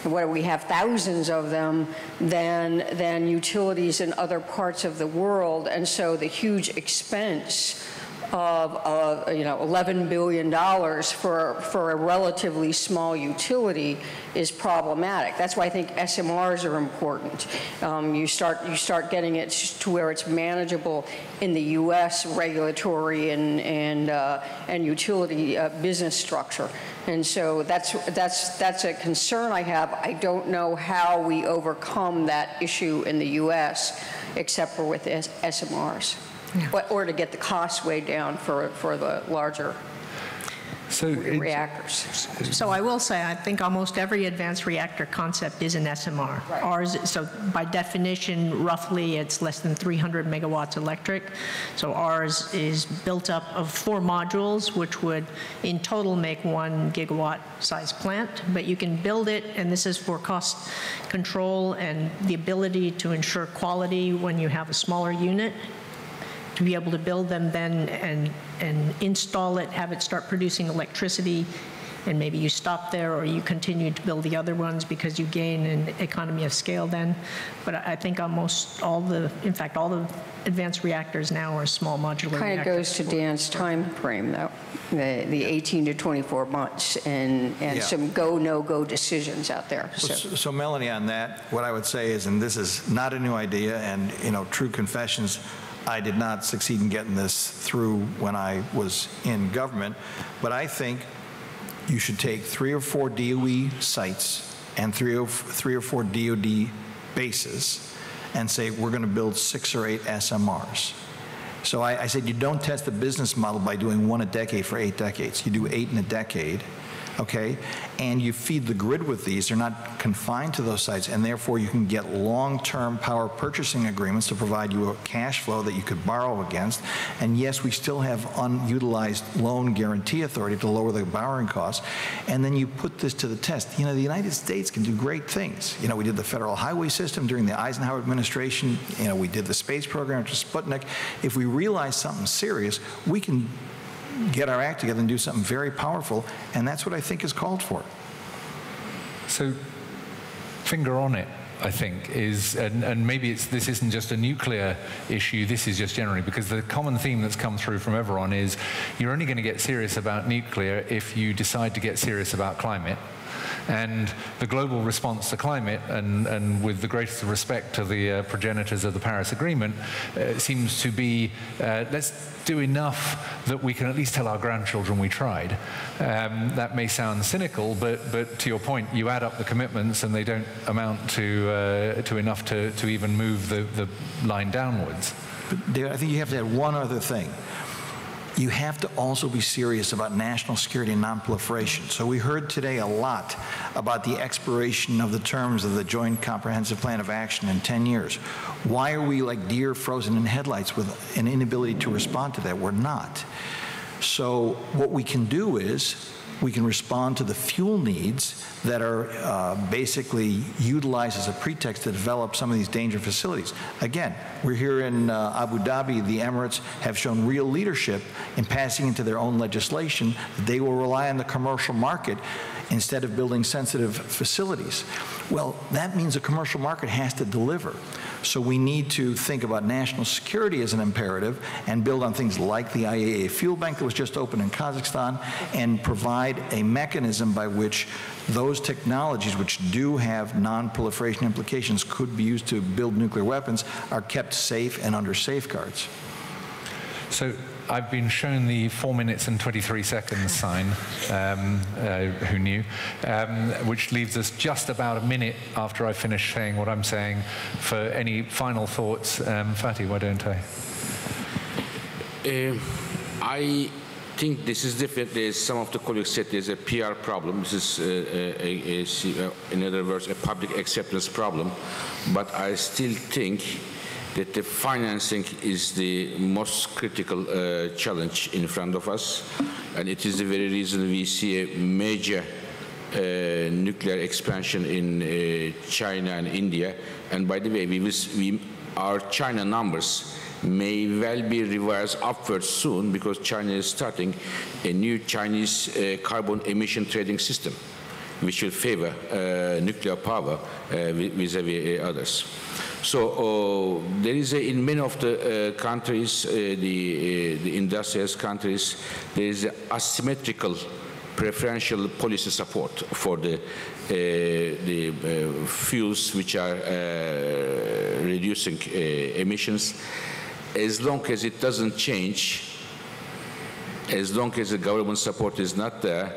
where we have thousands of them, than utilities in other parts of the world. And so the huge expense of $11 billion for a relatively small utility is problematic. That's why I think SMRs are important. You start getting it to where it's manageable in the U.S. regulatory and utility business structure. And so that's a concern I have. I don't know how we overcome that issue in the U.S. except for with SMRs. Yeah. Or to get the cost way down for the larger reactors. So I will say, I think almost every advanced reactor concept is an SMR. Right. Ours, so by definition, roughly it's less than 300 megawatts electric. So ours is built up of 4 modules, which would in total make 1 gigawatt size plant. But you can build it, and this is for cost control and the ability to ensure quality when you have a smaller unit, to be able to build them then and install it, have it start producing electricity, and maybe you stop there or you continue to build the other ones because you gain an economy of scale then. But I think almost all the advanced reactors now are small modular reactors. Kind of goes to Dan's time frame, though, the 18 to 24 months and some go, no-go decisions out there. So Melanie, on that, what I would say is, and this is not a new idea, and true confessions, I did not succeed in getting this through when I was in government, but I think you should take 3 or 4 DOE sites and 3 or 4 DOD bases and say, we're going to build 6 or 8 SMRs. So I said, you don't test the business model by doing 1 a decade for 8 decades. You do 8 in a decade. Okay, and you feed the grid with these. They're not confined to those sites, and therefore you can get long-term power purchasing agreements to provide you a cash flow that you could borrow against. And yes, we still have unutilized loan guarantee authority to lower the borrowing costs. And then you put this to the test. The United States can do great things. We did the federal highway system during the Eisenhower administration. We did the space program to Sputnik. If we realize something serious, we can get our act together and do something very powerful, and that's what I think is called for. So, finger on it, I think, is, and maybe this isn't just a nuclear issue, this is just generally, because the common theme that's come through from everyone is you're only going to get serious about nuclear if you decide to get serious about climate. And the global response to climate, and with the greatest respect to the progenitors of the Paris Agreement, seems to be, let's do enough that we can at least tell our grandchildren we tried. That may sound cynical, but to your point, you add up the commitments and they don't amount to enough to even move the line downwards. But David, I think you have to add one other thing. you have to also be serious about national security and nonproliferation. So we heard today a lot about the expiration of the terms of the Joint Comprehensive Plan of Action in 10 years. Why are we like deer frozen in headlights with an inability to respond to that? We're not. So what we can do is we can respond to the fuel needs that are basically utilized as a pretext to develop some of these dangerous facilities. Again, we're here in Abu Dhabi. The Emirates have shown real leadership in passing into their own legislation that they will rely on the commercial market instead of building sensitive facilities. Well, that means the commercial market has to deliver. So we need to think about national security as an imperative and build on things like the IAEA Fuel Bank that was just opened in Kazakhstan and provide a mechanism by which those technologies which do have non-proliferation implications could be used to build nuclear weapons are kept safe and under safeguards. So I've been shown the 4 minutes and 23 seconds sign, who knew, which leaves us just about a minute after I finish saying what I'm saying for any final thoughts. Fatih, why don't I? I think this is different. As some of the colleagues said, there's a PR problem. This is, in other words, a public acceptance problem. But I still think that the financing is the most critical challenge in front of us. And it is the very reason we see a major nuclear expansion in China and India. And by the way, our China numbers may well be revised upwards soon because China is starting a new Chinese carbon emission trading system, which will favor nuclear power vis-à-vis others. So there is in many of the countries, the industrialized countries, there is asymmetrical preferential policy support for the fuels which are reducing emissions. As long as it doesn't change, as long as the government support is not there,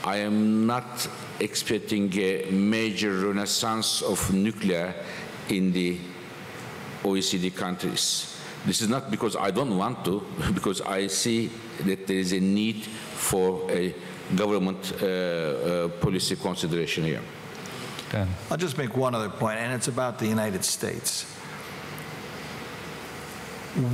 I am not expecting a major renaissance of nuclear in the OECD countries. This is not because I don't want to, because I see that there is a need for a government policy consideration here. Dan. I'll just make one other point, and it's about the United States.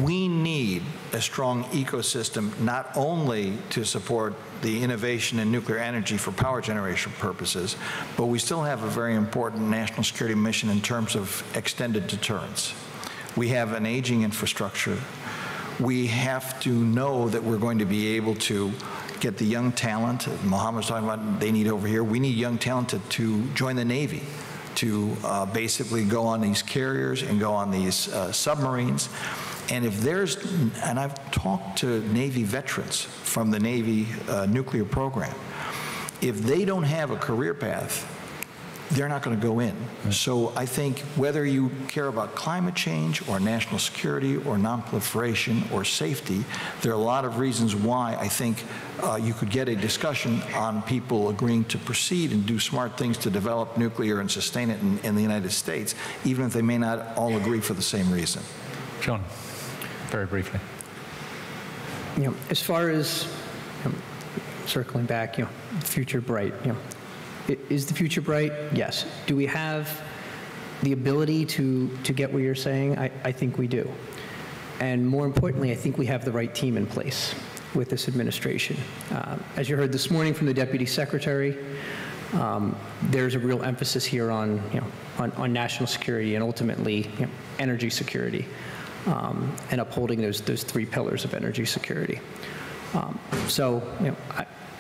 We need a strong ecosystem not only to support the innovation in nuclear energy for power generation purposes, but we still have a very important national security mission in terms of extended deterrence. We have an aging infrastructure. We have to know that we're going to be able to get the young talent. Mohammed's talking about they need over here. We need young talent to join the Navy, to basically go on these carriers and go on these submarines. And if there's, and I've talked to Navy veterans from the Navy nuclear program, if they don't have a career path, they're not going to go in. Right. So I think whether you care about climate change or national security or nonproliferation or safety, there are a lot of reasons why I think you could get a discussion on people agreeing to proceed and do smart things to develop nuclear and sustain it in the United States, even if they may not all agree for the same reason. John, very briefly. As far as circling back, future bright, is the future bright? Yes. Do we have the ability to get what you're saying? I think we do. And more importantly, I think we have the right team in place with this administration. As you heard this morning from the Deputy Secretary, there's a real emphasis here on national security and ultimately energy security, and upholding those three pillars of energy security.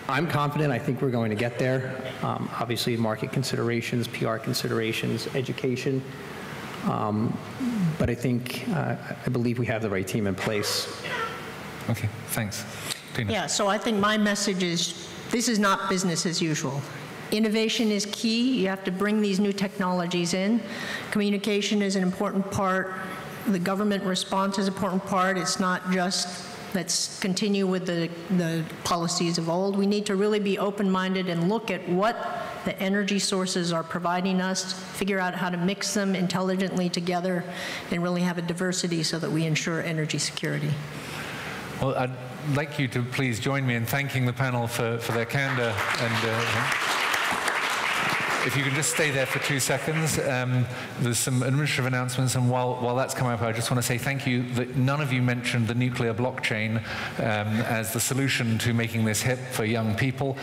I'm confident. I think we're going to get there. Obviously, market considerations, PR considerations, education. But I think, I believe we have the right team in place. Okay, thanks. Tina. Yeah, so I think my message is this is not business as usual. Innovation is key. You have to bring these new technologies in. Communication is an important part. The government response is an important part. It's not just let's continue with the policies of old. We need to really be open-minded and look at what the energy sources are providing us, figure out how to mix them intelligently together, and really have a diversity so that we ensure energy security. Well, like you to please join me in thanking the panel for their candor. And if you can just stay there for 2 seconds, there's some administrative announcements, and while that's coming up, I just want to say thank you that none of you mentioned the nuclear blockchain as the solution to making this hip for young people.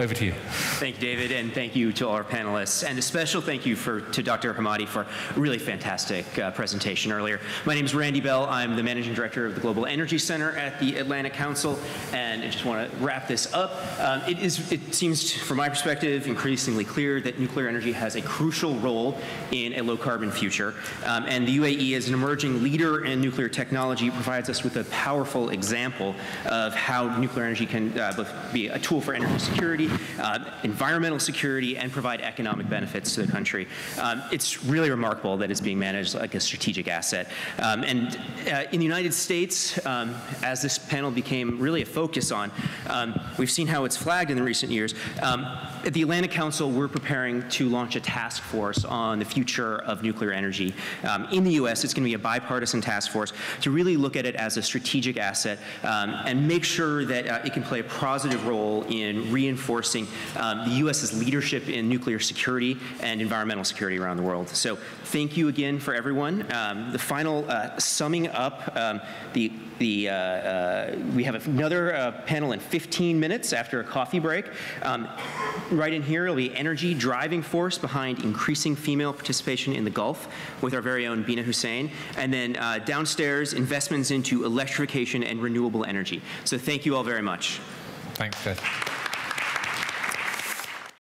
Over to you. Thank you, David, and thank you to all our panelists, and a special thank you to Dr. Hamady for a really fantastic presentation earlier. My name is Randy Bell. I'm the Managing Director of the Global Energy Center at the Atlantic Council, and I just want to wrap this up. It seems, from my perspective, increasingly clear that nuclear energy has a crucial role in a low-carbon future, and the UAE, as an emerging leader in nuclear technology, provides us with a powerful example of how nuclear energy can both be a tool for energy security, environmental security, and provide economic benefits to the country. It's really remarkable that it's being managed like a strategic asset. In the United States, as this panel became really a focus on, we've seen how it's flagged in the recent years. At the Atlantic Council, we're preparing to launch a task force on the future of nuclear energy. In the U.S., it's going to be a bipartisan task force to really look at it as a strategic asset and make sure that it can play a positive role in reinforcing the U.S.'s leadership in nuclear security and environmental security around the world. So thank you again for everyone. The final summing up, we have another panel in 15 minutes after a coffee break. Right in here will be energy driving force behind increasing female participation in the Gulf with our very own Bina Hussein. And then downstairs, investments into electrification and renewable energy. So thank you all very much. Thanks, Ted.